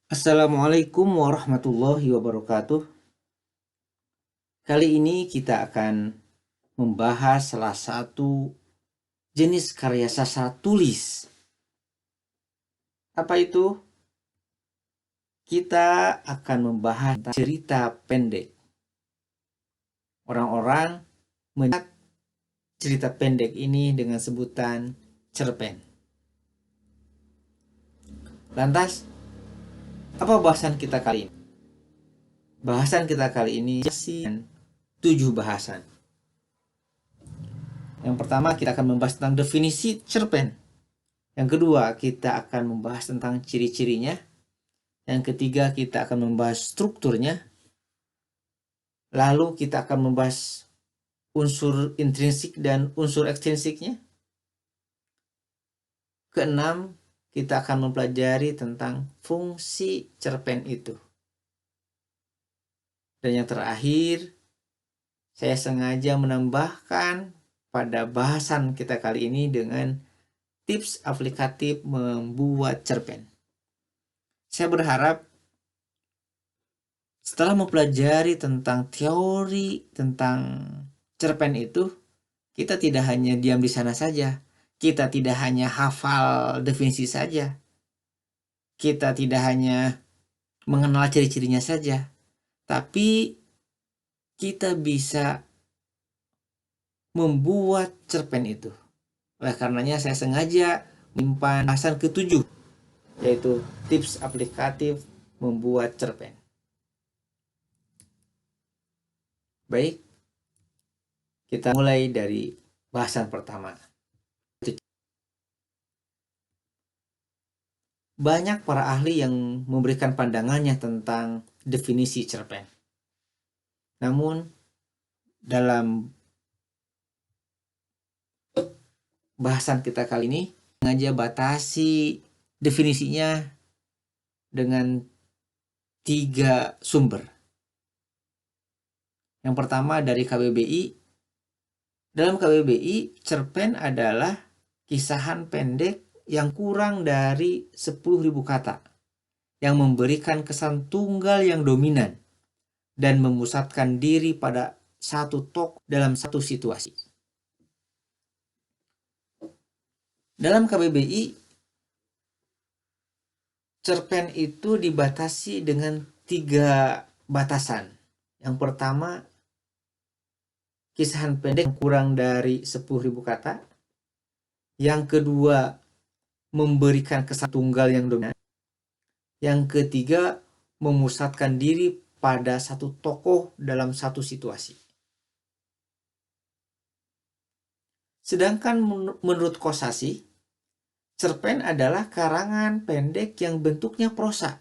Assalamualaikum warahmatullahi wabarakatuh. Kali ini kita akan membahas salah satu jenis karya sastra tulis. Apa itu? Kita akan membahas cerita pendek. Orang-orang menyebut cerita pendek ini dengan sebutan cerpen. Lantas, apa bahasan kita kali ini? Bahasan kita kali ini 7 bahasan. Yang pertama, kita akan membahas tentang definisi cerpen. Yang kedua, kita akan membahas tentang ciri-cirinya. Yang ketiga, kita akan membahas strukturnya. Lalu kita akan membahas unsur intrinsik dan unsur ekstrinsiknya. Keenam, kita akan mempelajari tentang fungsi cerpen itu. Dan yang terakhir, saya sengaja menambahkan pada bahasan kita kali ini dengan tips aplikatif membuat cerpen. Saya berharap setelah mempelajari tentang teori tentang cerpen itu, kita tidak hanya diam di sana saja. Kita tidak hanya hafal definisi saja. Kita tidak hanya mengenal ciri-cirinya saja. Tapi kita bisa membuat cerpen itu. Oleh karenanya saya sengaja menyimpan bahasan ke-7, yaitu tips aplikatif membuat cerpen. Baik, kita mulai dari bahasan pertama. Banyak para ahli yang memberikan pandangannya tentang definisi cerpen. Namun, dalam bahasan kita kali ini, sengaja batasi definisinya dengan 3 sumber. Yang pertama dari KBBI. Dalam KBBI, cerpen adalah kisahan pendek yang kurang dari 10.000 kata, yang memberikan kesan tunggal yang dominan dan memusatkan diri pada satu tokoh dalam satu situasi. Dalam KBBI, cerpen itu dibatasi dengan 3 batasan. Yang pertama, kisahan pendek kurang dari 10.000 kata. Yang kedua, memberikan kesan tunggal yang dominan. Yang ketiga, memusatkan diri pada satu tokoh dalam satu situasi. Sedangkan menurut Kosasih, cerpen adalah karangan pendek yang bentuknya prosa.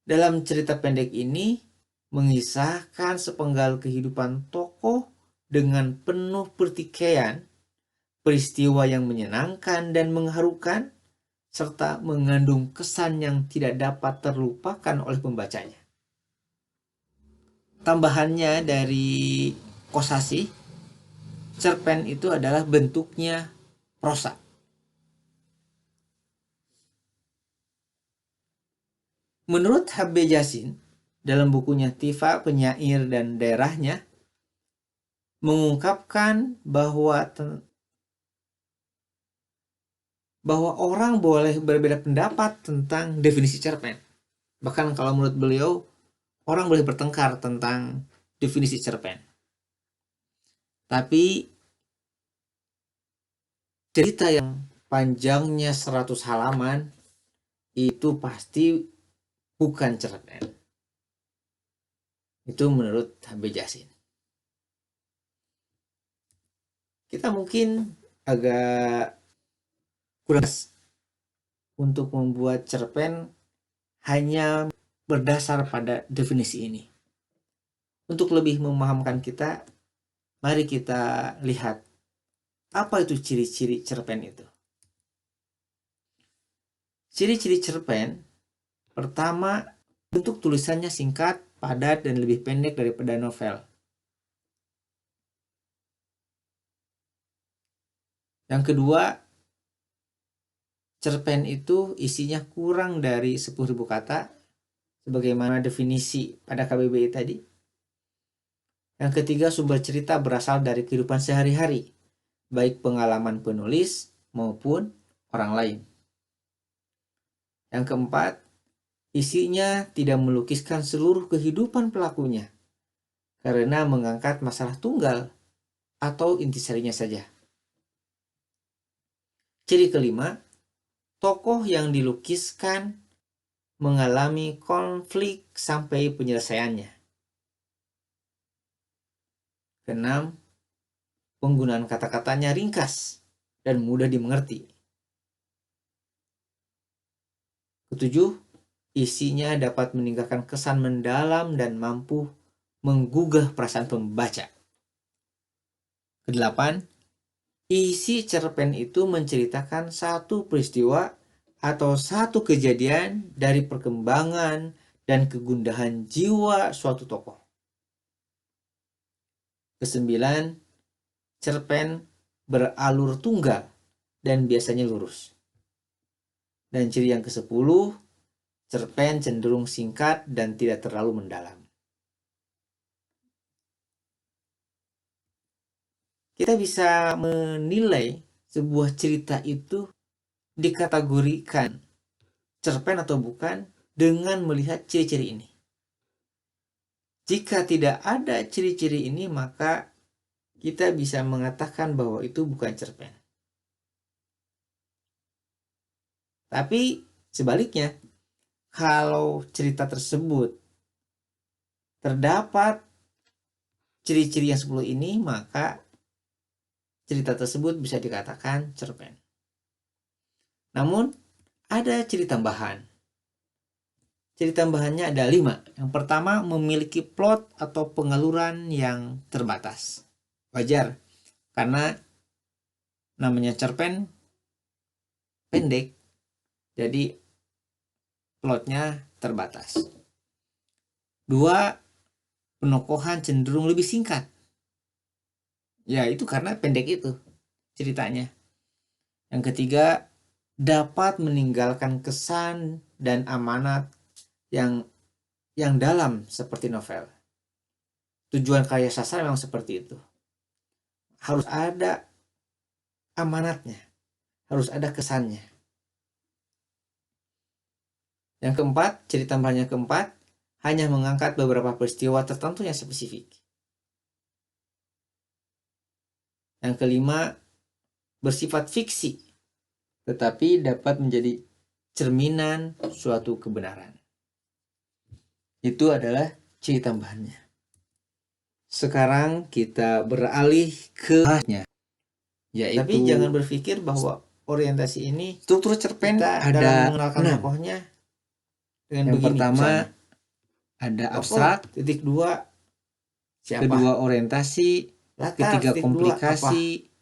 Dalam cerita pendek ini, mengisahkan sepenggal kehidupan tokoh dengan penuh pertikaian, peristiwa yang menyenangkan dan mengharukan, serta mengandung kesan yang tidak dapat terlupakan oleh pembacanya. Tambahannya dari Kosasih, cerpen itu adalah bentuknya prosa. Menurut H.B. Yasin, dalam bukunya Tifa, Penyair dan Daerahnya, mengungkapkan bahwa orang boleh berbeda pendapat tentang definisi cerpen. Bahkan kalau menurut beliau, orang boleh bertengkar tentang definisi cerpen. Tapi cerita yang panjangnya 100 halaman itu pasti bukan cerpen. Itu menurut H.B. Yasin. Kita mungkin agak kurang untuk membuat cerpen hanya berdasar pada definisi ini. Untuk lebih memahamkan kita, mari kita lihat apa itu ciri-ciri cerpen itu. Ciri-ciri cerpen, pertama, bentuk tulisannya singkat, padat, dan lebih pendek daripada novel. Yang kedua, cerpen itu isinya kurang dari 10.000 kata, sebagaimana definisi pada KBBI tadi. Yang ketiga, sumber cerita berasal dari kehidupan sehari-hari, baik pengalaman penulis maupun orang lain. Yang keempat, isinya tidak melukiskan seluruh kehidupan pelakunya, karena mengangkat masalah tunggal atau intisarinya saja. Ciri kelima, tokoh yang dilukiskan mengalami konflik sampai penyelesaiannya. Keenam, penggunaan kata-katanya ringkas dan mudah dimengerti. Ketujuh, isinya dapat meninggalkan kesan mendalam dan mampu menggugah perasaan pembaca. Kedelapan, isi cerpen itu menceritakan satu peristiwa atau satu kejadian dari perkembangan dan kegundahan jiwa suatu tokoh. Kesembilan, cerpen beralur tunggal dan biasanya lurus. Dan ciri yang ke-10, cerpen cenderung singkat dan tidak terlalu mendalam. Kita bisa menilai sebuah cerita itu dikategorikan cerpen atau bukan dengan melihat ciri-ciri ini. Jika tidak ada ciri-ciri ini, maka kita bisa mengatakan bahwa itu bukan cerpen. Tapi sebaliknya, kalau cerita tersebut terdapat ciri-ciri yang 10 ini, maka cerita tersebut bisa dikatakan cerpen. Namun, ada ciri tambahan. Ciri tambahannya ada 5. Yang pertama, memiliki plot atau pengaluran yang terbatas. Wajar, karena namanya cerpen pendek, jadi plotnya terbatas. 2, penokohan cenderung lebih singkat. Ya, itu karena pendek itu ceritanya. Yang ketiga, dapat meninggalkan kesan dan amanat yang dalam seperti novel. Tujuan karya sastra memang seperti itu. Harus ada amanatnya, harus ada kesannya. Yang keempat, ciri tambahan yang keempat, hanya mengangkat beberapa peristiwa tertentu yang spesifik. Yang kelima, bersifat fiksi, tetapi dapat menjadi cerminan suatu kebenaran. Itu adalah ciri tambahannya. Sekarang kita beralih ke bahasnya. Yaitu, tapi jangan berpikir bahwa orientasi ini struktur cerpen ada dalam mengenalkan tokohnya dengan yang begini. Pertama, misalnya, ada abstrak, titik 2 siapa? Kedua orientasi, latar, ketiga komplikasi,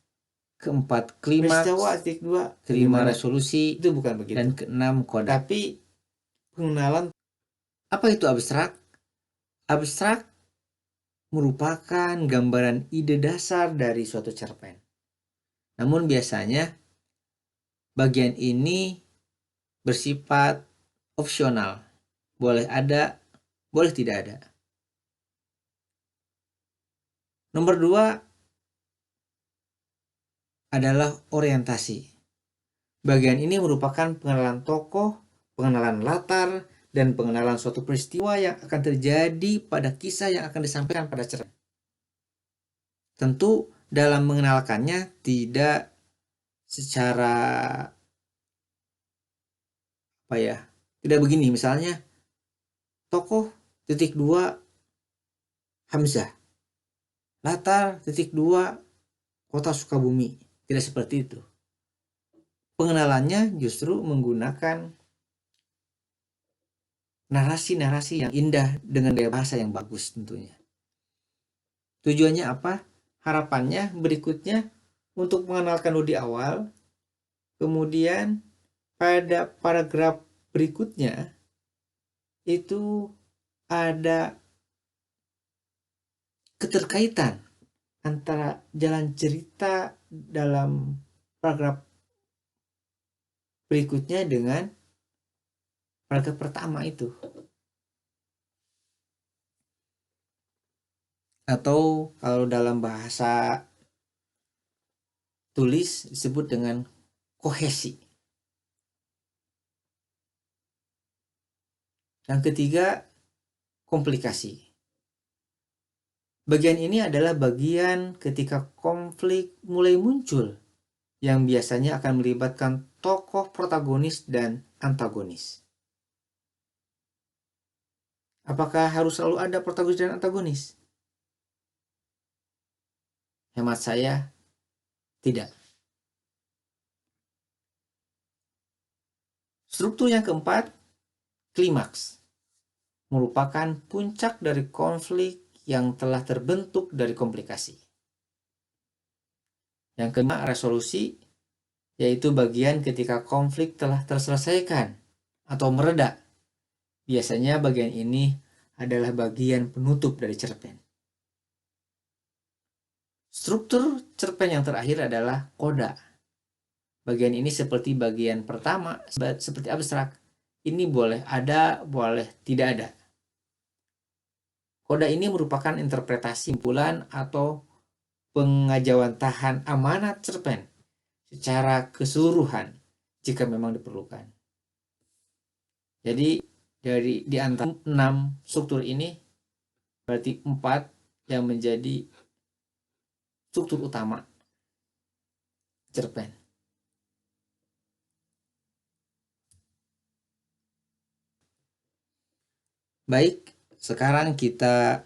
keempat klimaks, titik 2, kelima resolusi, itu bukan begitu. Dan keenam koda. Tapi pengenalan, apa itu abstrak? Abstrak merupakan gambaran ide dasar dari suatu cerpen. Namun biasanya bagian ini bersifat opsional. Boleh ada, boleh tidak ada. Nomor 2 adalah orientasi. Bagian ini merupakan pengenalan tokoh, pengenalan latar, dan pengenalan suatu peristiwa yang akan terjadi pada kisah yang akan disampaikan pada cerpen. Tentu dalam mengenalkannya tidak secara tidak begini, misalnya tokoh titik 2 Hamzah, latar titik 2 kota Sukabumi. Tidak seperti itu. Pengenalannya justru menggunakan narasi-narasi yang indah dengan gaya bahasa yang bagus tentunya. Tujuannya apa? Harapannya berikutnya untuk mengenalkan dulu di awal, kemudian pada paragraf berikutnya itu ada keterkaitan antara jalan cerita dalam paragraf berikutnya dengan paragraf pertama itu. Atau kalau dalam bahasa tulis disebut dengan kohesi. Yang ketiga, komplikasi. Bagian ini adalah bagian ketika konflik mulai muncul, yang biasanya akan melibatkan tokoh protagonis dan antagonis. Apakah harus selalu ada protagonis dan antagonis? Hemat saya, tidak. Struktur yang keempat, klimaks, merupakan puncak dari konflik yang telah terbentuk dari komplikasi. Yang kelima, resolusi, yaitu bagian ketika konflik telah terselesaikan atau mereda. Biasanya bagian ini adalah bagian penutup dari cerpen. Struktur cerpen yang terakhir adalah koda. Bagian ini seperti bagian pertama, seperti abstrak. Ini boleh ada, boleh tidak ada. Koda ini merupakan interpretasi simpulan atau pengajawantahan amanat cerpen secara keseluruhan jika memang diperlukan. Jadi di antara 6 struktur ini berarti 4 yang menjadi struktur utama cerpen. Baik, sekarang kita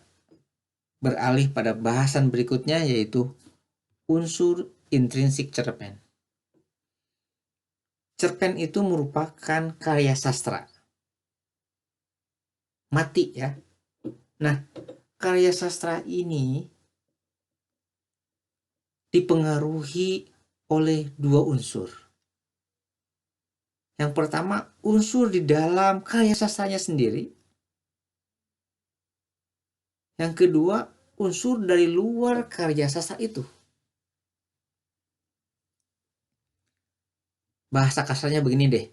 beralih pada bahasan berikutnya, yaitu unsur intrinsik cerpen. Cerpen itu merupakan karya sastra. Mati ya. Nah, karya sastra ini dipengaruhi oleh 2 unsur. Yang pertama, unsur di dalam karya sastranya sendiri. Yang kedua, unsur dari luar karya sastra itu. Bahasa kasarnya begini deh,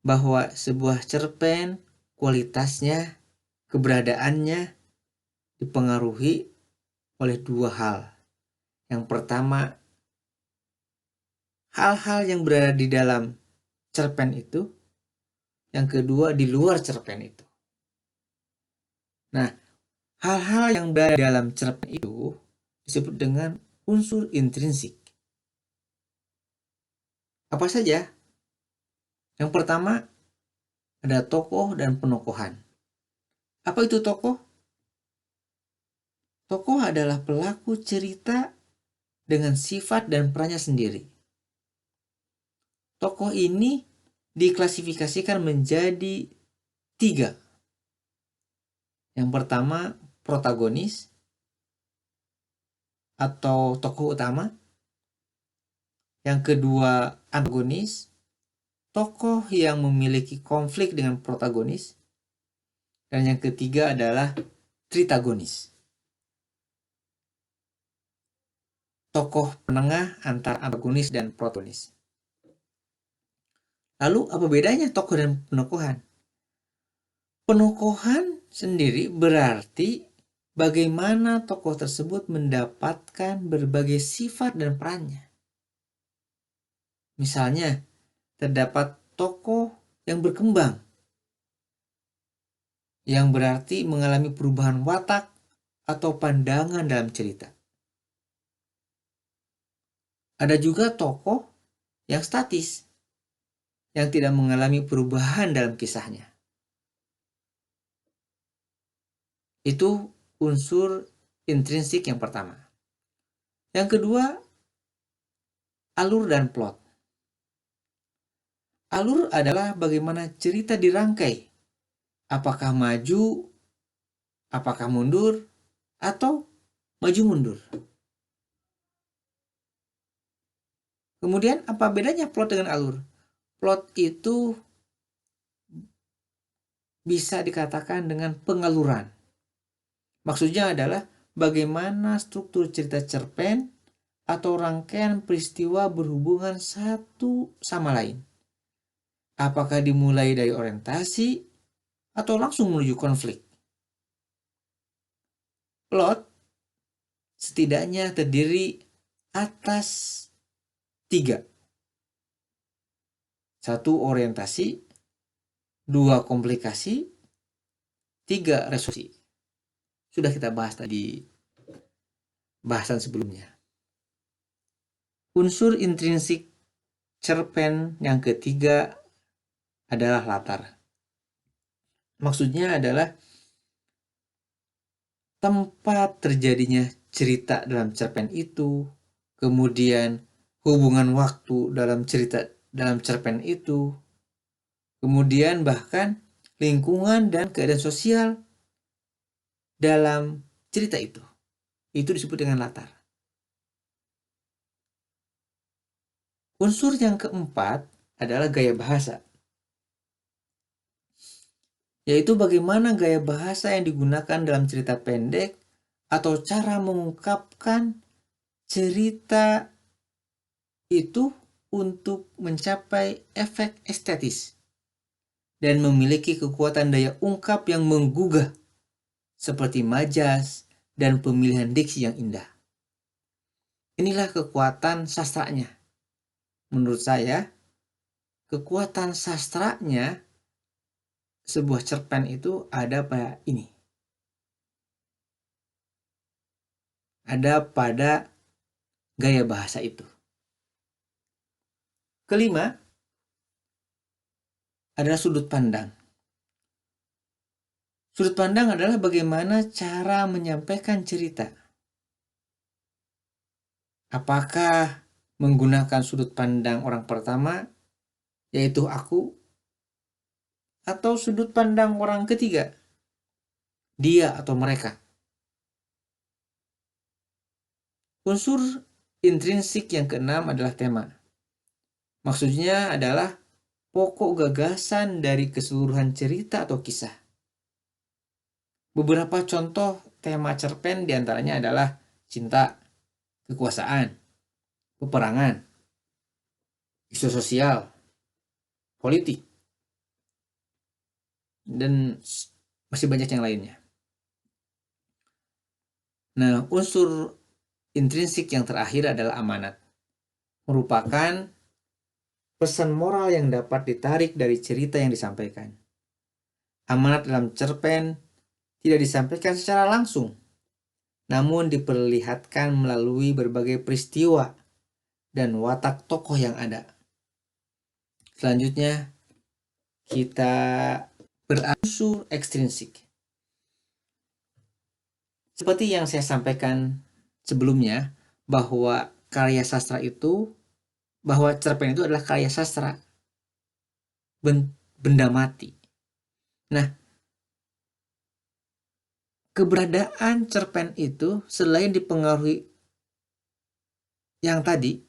bahwa sebuah cerpen kualitasnya, keberadaannya dipengaruhi oleh 2 hal. Yang pertama, hal-hal yang berada di dalam cerpen itu. Yang kedua, di luar cerpen itu. Nah, hal-hal yang berada di dalam cerpen itu disebut dengan unsur intrinsik. Apa saja? Yang pertama, ada tokoh dan penokohan. Apa itu tokoh? Tokoh adalah pelaku cerita dengan sifat dan perannya sendiri. Tokoh ini diklasifikasikan menjadi 3. Yang pertama, protagonis atau tokoh utama. Yang kedua, antagonis, tokoh yang memiliki konflik dengan protagonis. Dan yang ketiga adalah tritagonis, tokoh penengah antara antagonis dan protagonis. Lalu apa bedanya tokoh dan penokohan? Penokohan sendiri berarti bagaimana tokoh tersebut mendapatkan berbagai sifat dan perannya. Misalnya, terdapat tokoh yang berkembang, yang berarti mengalami perubahan watak atau pandangan dalam cerita. Ada juga tokoh yang statis, yang tidak mengalami perubahan dalam kisahnya. Itu unsur intrinsik yang pertama. Yang kedua, alur dan plot. Alur adalah bagaimana cerita dirangkai. Apakah maju, apakah mundur, atau maju mundur. Kemudian apa bedanya plot dengan alur? Plot itu bisa dikatakan dengan pengaluran. Maksudnya adalah bagaimana struktur cerita cerpen atau rangkaian peristiwa berhubungan satu sama lain. Apakah dimulai dari orientasi atau langsung menuju konflik? Plot setidaknya terdiri atas 3. 1 orientasi, 2 komplikasi, 3 resolusi. Sudah kita bahas tadi bahasan sebelumnya. Unsur intrinsik cerpen yang ketiga adalah latar. Maksudnya adalah tempat terjadinya cerita dalam cerpen itu, kemudian hubungan waktu dalam cerita dalam cerpen itu, kemudian bahkan lingkungan dan keadaan sosial dalam cerita itu. Itu disebut dengan latar. Unsur yang keempat adalah gaya bahasa, yaitu bagaimana gaya bahasa yang digunakan dalam cerita pendek atau cara mengungkapkan cerita itu untuk mencapai efek estetis dan memiliki kekuatan daya ungkap yang menggugah seperti majas dan pemilihan diksi yang indah. Inilah kekuatan sastranya. Menurut saya, kekuatan sastranya sebuah cerpen itu ada pada ini. Ada pada gaya bahasa itu. Kelima adalah sudut pandang. Sudut pandang adalah bagaimana cara menyampaikan cerita. Apakah menggunakan sudut pandang orang pertama, yaitu aku, atau sudut pandang orang ketiga, dia atau mereka. Unsur intrinsik yang keenam adalah tema. Maksudnya adalah pokok gagasan dari keseluruhan cerita atau kisah. Beberapa contoh tema cerpen diantaranya adalah cinta, kekuasaan, peperangan, isu sosial, politik, dan masih banyak yang lainnya. Nah, unsur intrinsik yang terakhir adalah amanat. Merupakan pesan moral yang dapat ditarik dari cerita yang disampaikan. Amanat dalam cerpen tidak disampaikan secara langsung, namun diperlihatkan melalui berbagai peristiwa dan watak tokoh yang ada. Selanjutnya, kita berunsur ekstrinsik. Seperti yang saya sampaikan sebelumnya, bahwa karya sastra itu, bahwa cerpen itu adalah karya sastra, benda mati. Nah, keberadaan cerpen itu selain dipengaruhi yang tadi,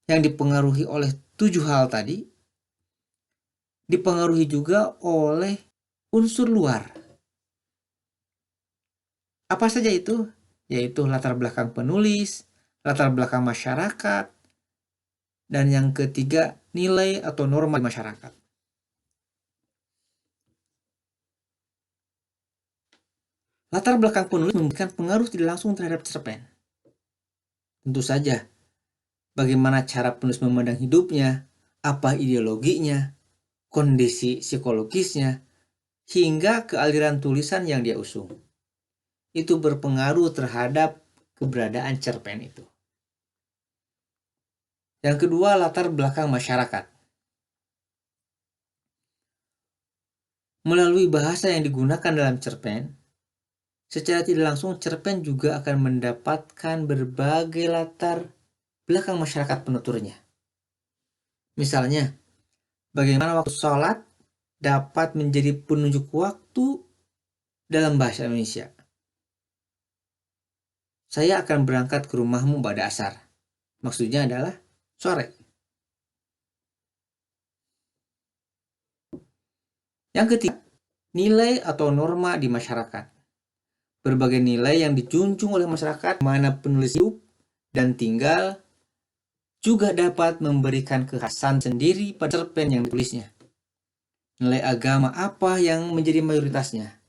yang dipengaruhi oleh 7 hal tadi, dipengaruhi juga oleh unsur luar. Apa saja itu? Yaitu latar belakang penulis, latar belakang masyarakat, dan yang ketiga, nilai atau norma masyarakat. Latar belakang penulis memberikan pengaruh tidak langsung terhadap cerpen. Tentu saja, bagaimana cara penulis memandang hidupnya, apa ideologinya, kondisi psikologisnya, hingga kealiran tulisan yang dia usung. Itu berpengaruh terhadap keberadaan cerpen itu. Yang kedua, latar belakang masyarakat. Melalui bahasa yang digunakan dalam cerpen, secara tidak langsung cerpen juga akan mendapatkan berbagai latar belakang masyarakat penuturnya. Misalnya, bagaimana waktu sholat dapat menjadi penunjuk waktu dalam bahasa Indonesia. Saya akan berangkat ke rumahmu pada asar. Maksudnya adalah sore. Yang ketiga, nilai atau norma di masyarakat. Berbagai nilai yang dijunjung oleh masyarakat, mana penulis hidup dan tinggal juga dapat memberikan kekhasan sendiri pada cerpen yang ditulisnya. Nilai agama apa yang menjadi mayoritasnya?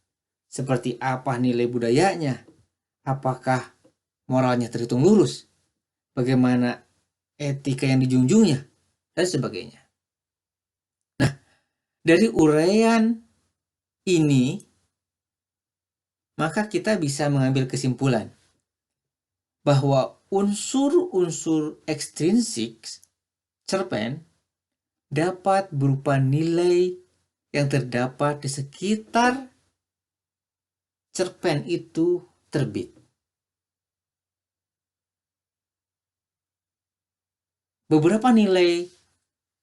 Seperti apa nilai budayanya? Apakah moralnya terhitung lurus? Bagaimana etika yang dijunjungnya? Dan sebagainya. Nah, dari uraian ini, maka kita bisa mengambil kesimpulan bahwa unsur-unsur ekstrinsik cerpen dapat berupa nilai yang terdapat di sekitar cerpen itu terbit. Beberapa nilai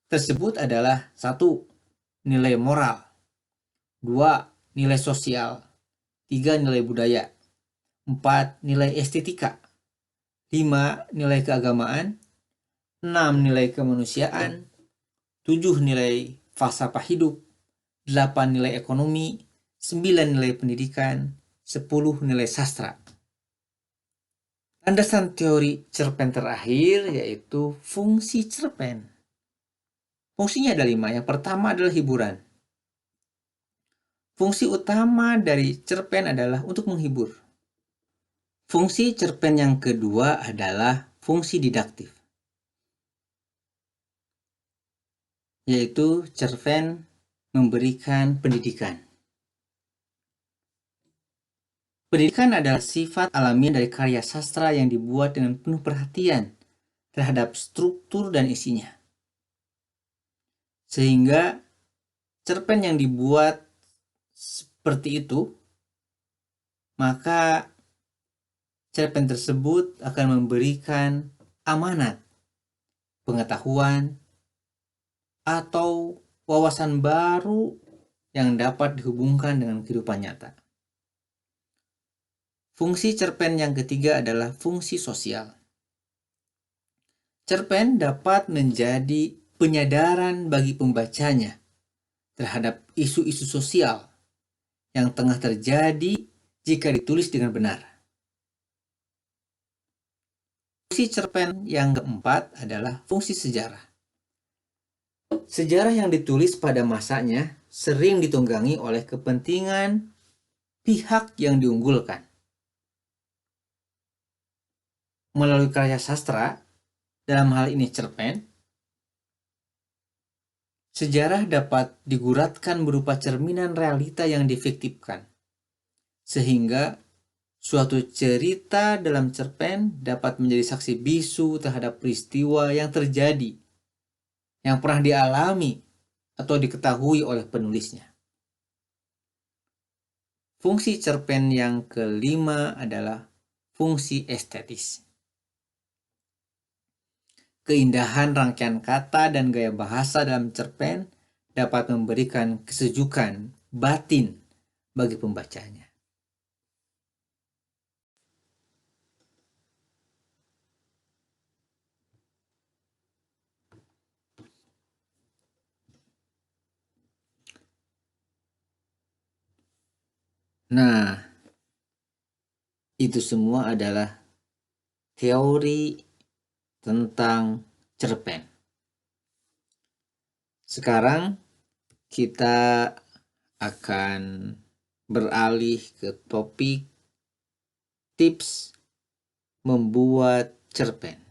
tersebut adalah 1. Nilai moral, 2. Nilai sosial, 3. Nilai budaya, 4. Nilai estetika, 5. Nilai keagamaan, 6. Nilai kemanusiaan, 7. Nilai falsafah hidup, 8. Nilai ekonomi, 9. Nilai pendidikan, 10. Nilai sastra. Landasan teori cerpen terakhir yaitu fungsi cerpen. Fungsinya ada 5. Yang pertama adalah hiburan. Fungsi utama dari cerpen adalah untuk menghibur. Fungsi cerpen yang kedua adalah fungsi didaktif, yaitu cerpen memberikan pendidikan. Pendidikan adalah sifat alamiah dari karya sastra yang dibuat dengan penuh perhatian terhadap struktur dan isinya. Sehingga cerpen yang dibuat seperti itu, maka cerpen tersebut akan memberikan amanat, pengetahuan, atau wawasan baru yang dapat dihubungkan dengan kehidupan nyata. Fungsi cerpen yang ketiga adalah fungsi sosial. Cerpen dapat menjadi penyadaran bagi pembacanya terhadap isu-isu sosial yang tengah terjadi jika ditulis dengan benar. Fungsi cerpen yang keempat adalah fungsi sejarah. Sejarah yang ditulis pada masanya sering ditunggangi oleh kepentingan pihak yang diunggulkan. Melalui karya sastra, dalam hal ini cerpen, sejarah dapat diguratkan berupa cerminan realita yang difiktifkan, sehingga suatu cerita dalam cerpen dapat menjadi saksi bisu terhadap peristiwa yang terjadi, yang pernah dialami atau diketahui oleh penulisnya. Fungsi cerpen yang kelima adalah fungsi estetis. Keindahan rangkaian kata dan gaya bahasa dalam cerpen dapat memberikan kesejukan batin bagi pembacanya. Nah, itu semua adalah teori tentang cerpen. Sekarang kita akan beralih ke topik tips membuat cerpen.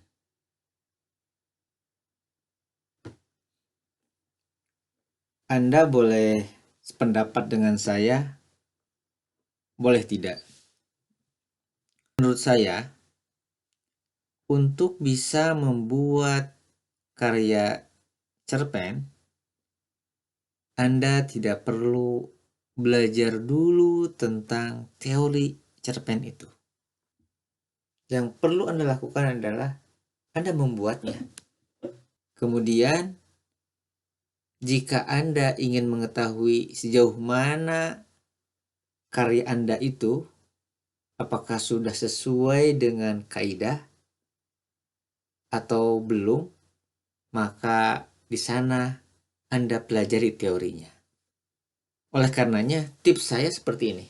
Anda boleh sependapat dengan saya, boleh tidak. Menurut saya, untuk bisa membuat karya cerpen, Anda tidak perlu belajar dulu tentang teori cerpen itu. Yang perlu Anda lakukan adalah Anda membuatnya. Kemudian, jika Anda ingin mengetahui sejauh mana karya Anda itu, apakah sudah sesuai dengan kaidah atau belum, maka di sana Anda pelajari teorinya. Oleh karenanya, tips saya seperti ini.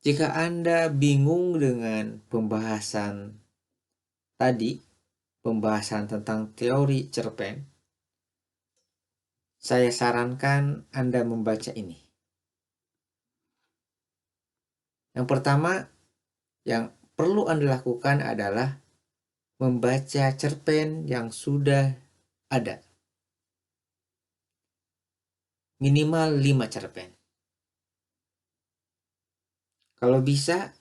Jika Anda bingung dengan pembahasan tadi, pembahasan tentang teori cerpen, saya sarankan Anda membaca ini. Yang pertama, yang perlu Anda lakukan adalah membaca cerpen yang sudah ada. Minimal 5 cerpen. Kalau bisa,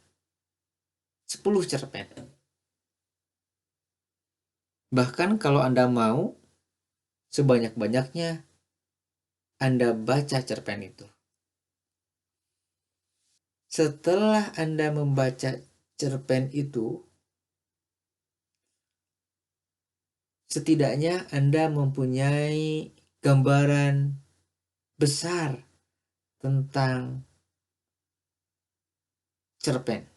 10 cerpen. Bahkan kalau Anda mau, sebanyak-banyaknya Anda baca cerpen itu. Setelah Anda membaca cerpen itu, setidaknya Anda mempunyai gambaran besar tentang cerpen.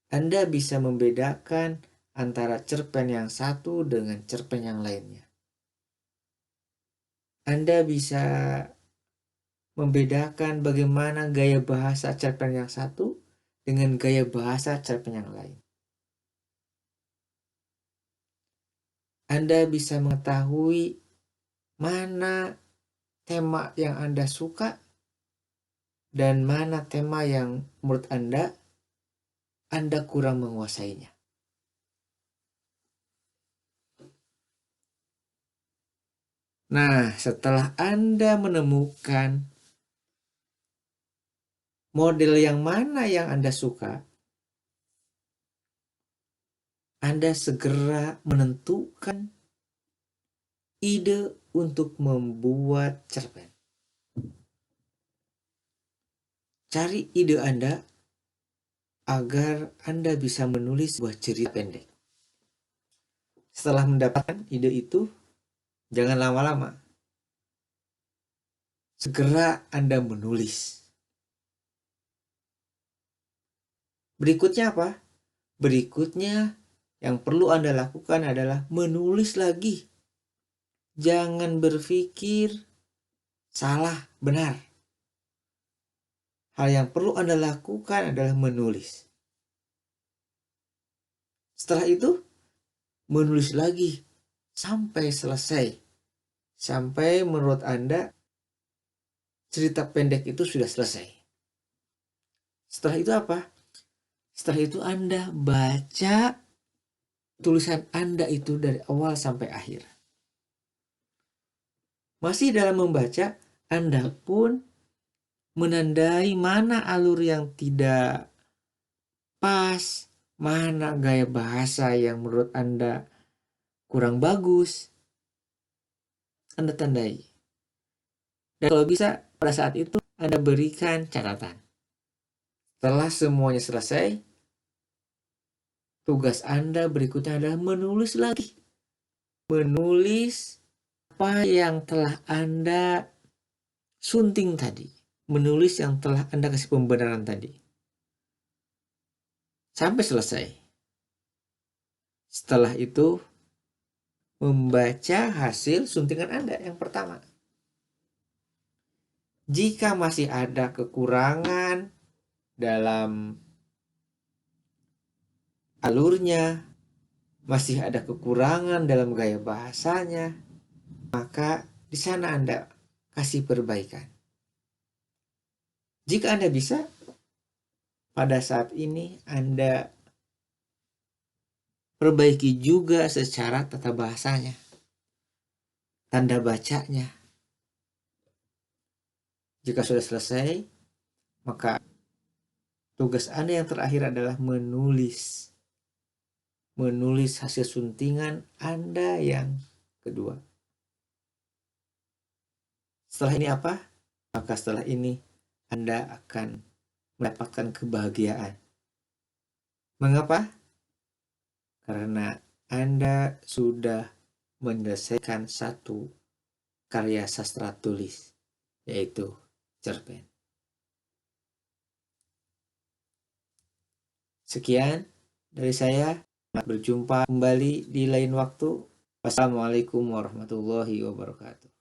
Anda bisa membedakan antara cerpen yang satu dengan cerpen yang lainnya. Anda bisa membedakan bagaimana gaya bahasa cerpen yang satu dengan gaya bahasa cerpen yang lain. Anda bisa mengetahui mana tema yang Anda suka dan mana tema yang menurut Anda kurang menguasainya. Nah, setelah Anda menemukan model yang mana yang Anda suka, Anda segera menentukan ide untuk membuat cerpen. Cari ide Anda agar Anda bisa menulis sebuah cerita pendek. Setelah mendapatkan ide itu, jangan lama-lama. Segera Anda menulis. Berikutnya apa? Berikutnya yang perlu Anda lakukan adalah menulis lagi. Jangan berpikir salah, benar. Hal yang perlu Anda lakukan adalah menulis. Setelah itu, menulis lagi sampai selesai. Sampai menurut Anda cerita pendek itu sudah selesai. Setelah itu apa? Setelah itu Anda baca tulisan Anda itu dari awal sampai akhir. Masih dalam membaca, Anda pun menandai mana alur yang tidak pas, mana gaya bahasa yang menurut Anda kurang bagus. Anda tandai. Dan kalau bisa, pada saat itu Anda berikan catatan. Setelah semuanya selesai, tugas Anda berikutnya adalah menulis lagi. Menulis apa yang telah Anda sunting tadi. Menulis yang telah Anda kasih pembenaran tadi. Sampai selesai. Setelah itu, membaca hasil suntingan Anda yang pertama. Jika masih ada kekurangan dalam alurnya, masih ada kekurangan dalam gaya bahasanya, maka di sana Anda kasih perbaikan. Jika Anda bisa, pada saat ini Anda perbaiki juga secara tata bahasanya, tanda bacanya. Jika sudah selesai, maka tugas Anda yang terakhir adalah menulis. Menulis hasil suntingan Anda yang kedua. Setelah ini apa? Maka setelah ini Anda akan mendapatkan kebahagiaan. Mengapa? Karena Anda sudah menyelesaikan satu karya sastra tulis, yaitu cerpen. Sekian dari saya. Berjumpa kembali di lain waktu. Wassalamualaikum warahmatullahi wabarakatuh.